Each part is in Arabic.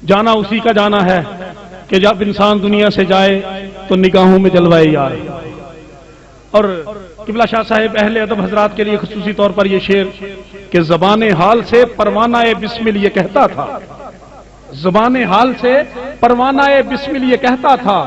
جانا اسی کا جانا ہے کہ جب انسان دنیا سے جائے تو نگاہوں میں جلوائے یار۔ اور قبلہ شاہ صاحب اہل ادب حضرات کے لیے خصوصی طور پر یہ شعر کہ زبان حال سے پروانہ بسمل یہ کہتا تھا، زبان حال سے پروانہ بسمل یہ کہتا تھا،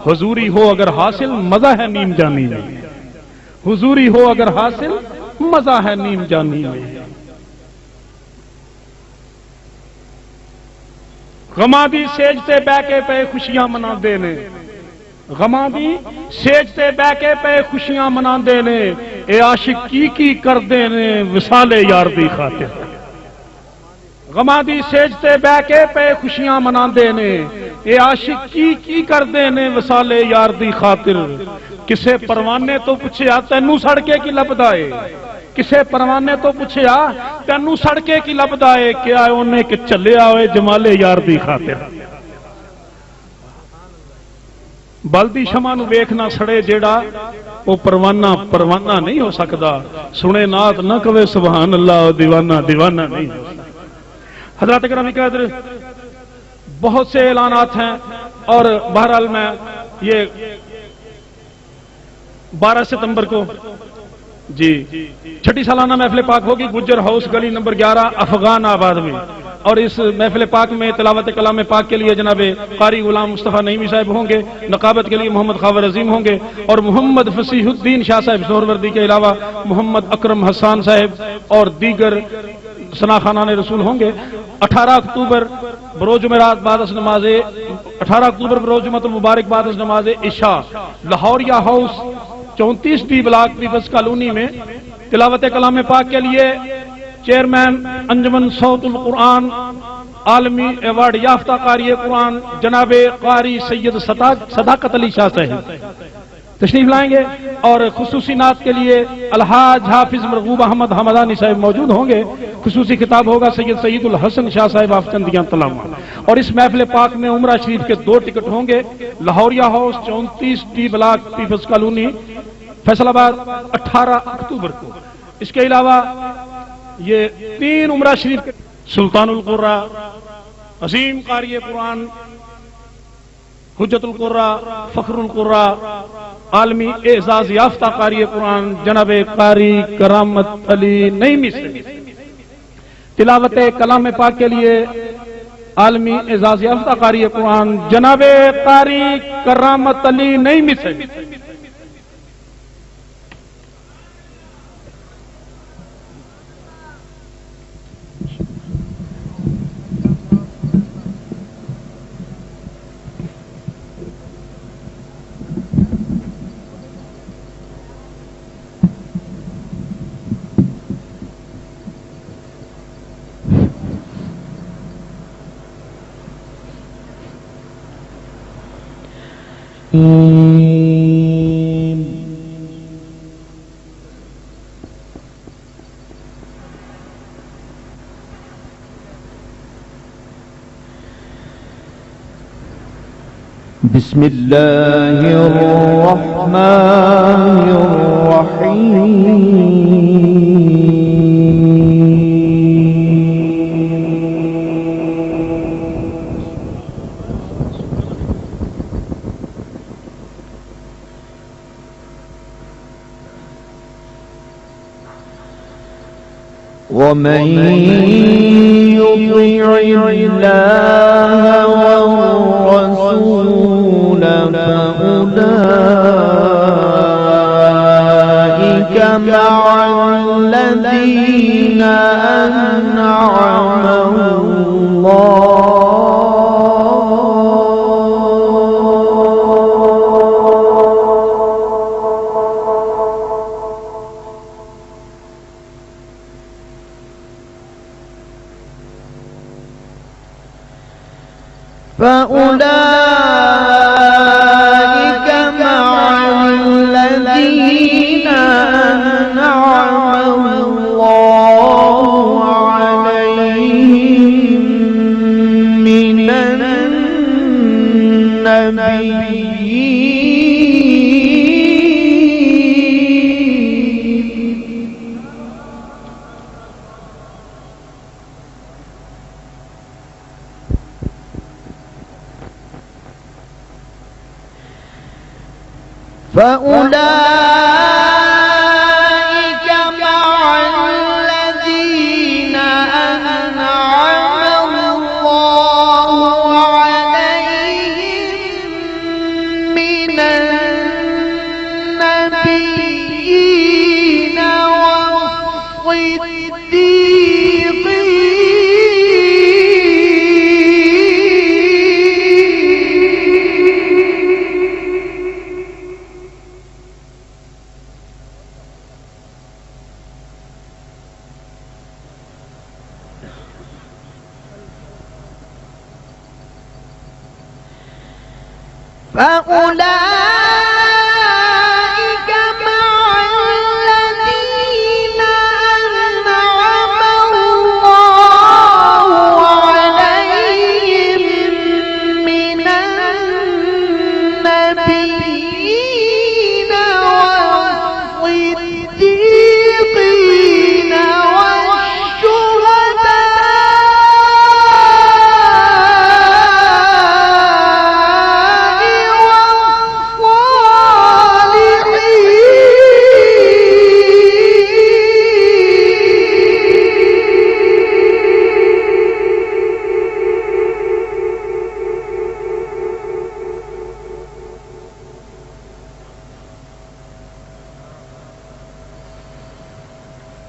حضوری ہو اگر حاصل مزہ ہے نیم جانی میں، حضوری ہو اگر حاصل مزہ ہے نیم جانی میں۔ غماں بھی سیجتے بہ کے پہ خوشیاں منا دینے، غماں بھی سیجتے بہ کے پہ خوشیاں منا دینے، اے عاشق کی کر دینے وصال یار دی خاطر۔ غماں دی سیجتے بہ کے پہ خوشیاں منا دینے، اے عاشق کی کر دینے وصال یار دی خاطر۔ کسے پروانے تو پوچھیا تینوں سڑکے کی لبدائے، کسے پروانے تو پوچھیا تینوں سڑکے کی لبدائے، کیا انہیں کہ چلے آئے جمال یار دی خاطر۔ بلدی شمع نو ویکھنا سڑے جیڑا وہ پروانہ نہیں ہو سکتا، سنے نات نہ کہے سبحان اللہ دیوانہ نہیں ہو سکتا۔ حضرات کرام قدر بہت سے اعلانات ہیں، اور بہرحال میں یہ 12 ستمبر کو جی چھٹی سالانہ محفل پاک ہوگی گجر ہاؤس گلی نمبر 11 افغان آباد میں، اور اس محفل پاک میں تلاوت کلام پاک کے لیے جناب قاری غلام مصطفیٰ نعیمی صاحب ہوں گے، نقابت کے لیے محمد خاور عظیم ہوں گے، اور محمد فصیح الدین شاہ صاحب سہروردی کے علاوہ محمد اکرم حسان صاحب اور دیگر ثنا خانان رسول ہوں گے۔ 18 اکتوبر بروز جمعرات بعد از نماز 18 اکتوبر بروز جمعۃ المبارک بعد از نماز عشاء لاہوریہ ہاؤس 34 بی بلاک پیپلز کالونی میں تلاوت کلام پاک کے لیے چیئرمین انجمن صوت القرآن عالمی ایوارڈ یافتہ قاری قرآن جناب قاری سید صداقت علی شاہ صاحب تشریف لائیں گے، اور خصوصی نعت کے لیے الحاج حافظ مرغوب احمد حمدانی صاحب موجود ہوں گے۔ خصوصی خطاب ہوگا سید الحسن شاہ صاحب آفچندیاں تلاوہ، اور اس محفل پاک میں عمرہ شریف کے 2 ٹکٹ ہوں گے، لاہوریہ ہاؤس 34 ٹی بلاک پیپلز کالونی فیصل آباد 18 اکتوبر کو۔ اس کے علاوہ یہ 3 عمرہ شریف کے سلطان القرہ عظیم قاری قرآن حجت القرہ فخر القرہ عالمی اعزاز یافتہ قاری قرآن جناب قاری کرامت علی نعیمی سے تلاوت کلام پاک کے لیے عالمی اعزاز یافتہ قاری قرآن جناب قاری کرامت علی نعیمی سے بسم اللہ الرحمن الرحیم ومن يطع الله والرسول فأولئك مع الذين أنعم الله فأولئك مع الذين أنعم الله عليهم من النبيين فأولئك مع الذين أنعم الله عليهم من النبيين فأولئك مع الذين أنعم الله عليهم من النبيين والصديقين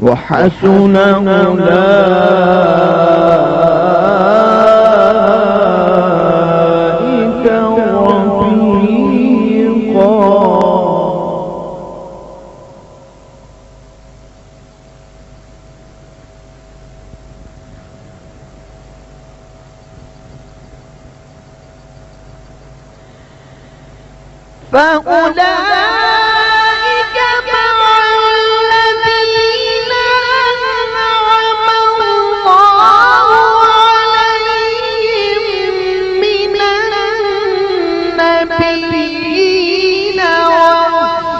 وحسن أولئك رفيقا فأولئك مع الذين أنعم الله عليهم من النبيين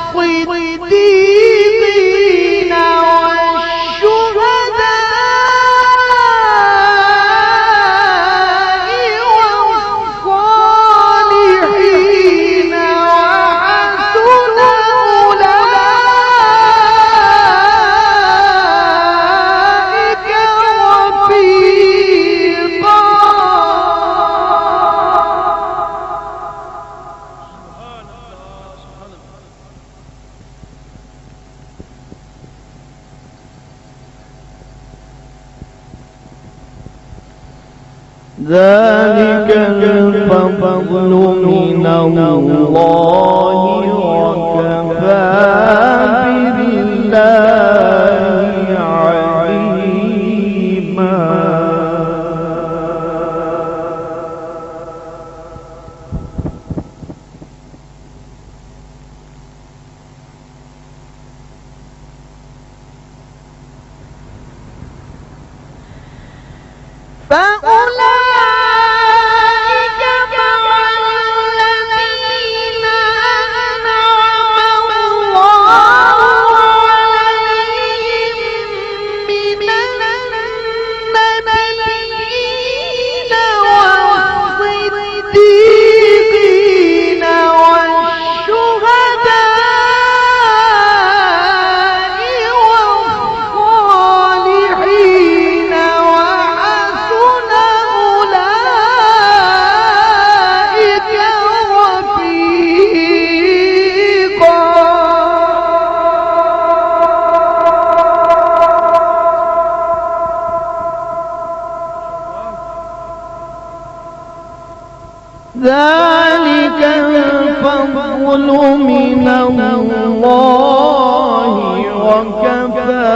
والصديقين والشهداء والصالحين وحسن أولئك رفيقا. ذلك الفضل من الله وكفى بالله عليما. فأولئك مع الذين أنعم الله عليهم من النبيين والصديقين والشهداء والصالحين وحسن أولئك رفيقا. ذلك الفضل من الله وكفى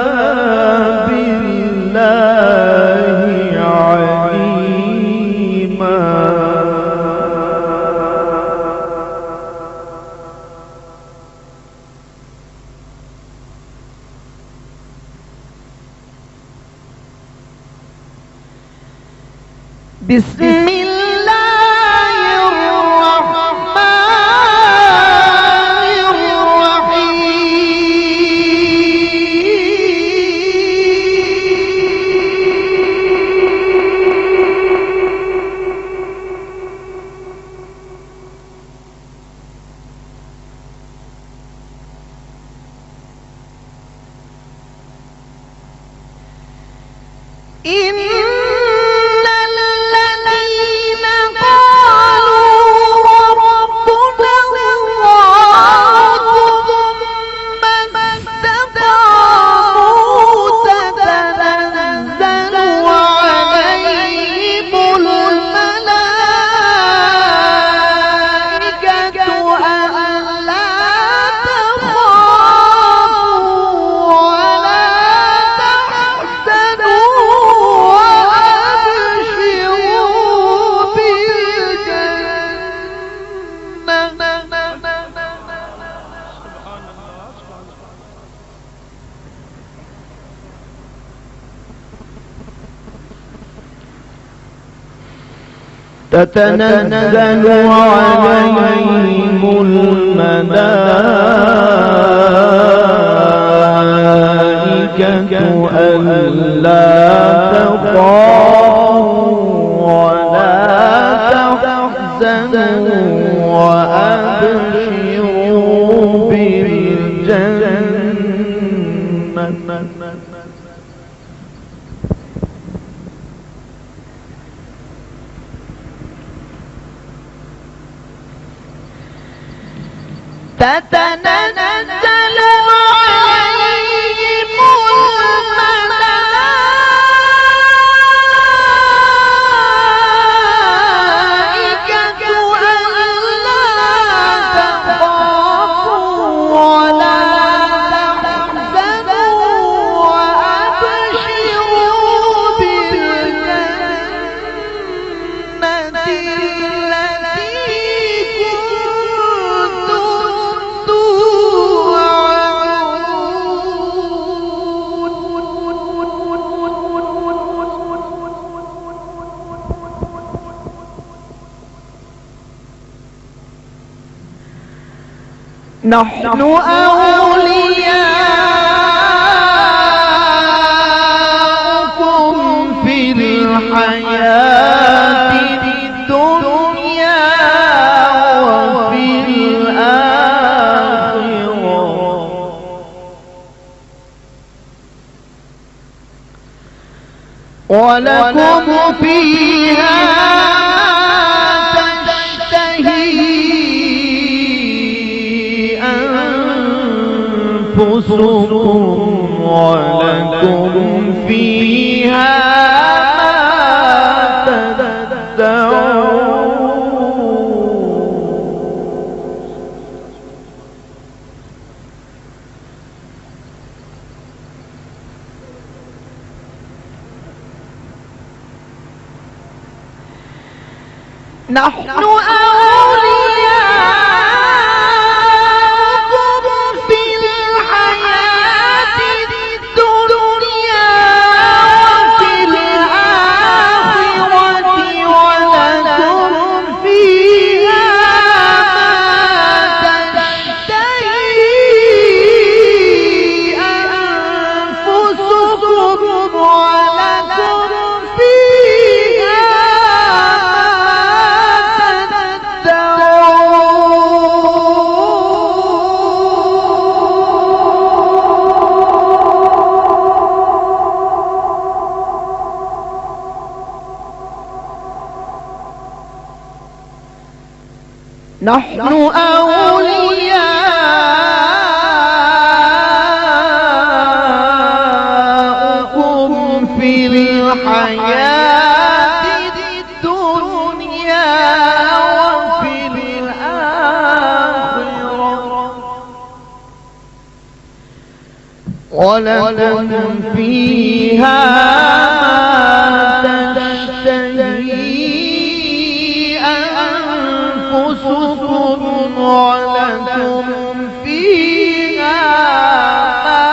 بالله عليما. بسم الله الرحمن الرحيم. تتنزل عليهم الملائكة ألا تخافوا ولا تحزنوا وأبشروا بالجنة تتنزل عليهم الملائكة ألا تخافوا ولا تحزنوا وأبشروا بالجنة نحن أولياؤكم في الحياة الدنيا وفي الآخرة ولكم فيها أنفسكم ولكم فيها ما تدعون نحن نحن أولياؤكم في الحياة الدنيا وفي الآخرة ولكم فيها ما تشتهي أنفسكم ولكم فيها ما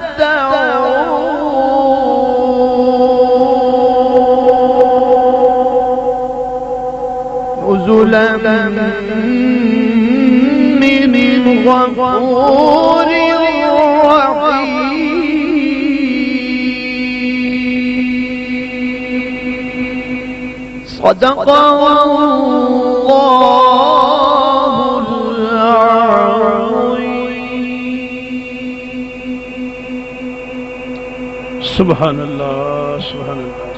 تدعون نزلا من غفور رحيم صدق الله العظيم. سبحان الله سبحان الله.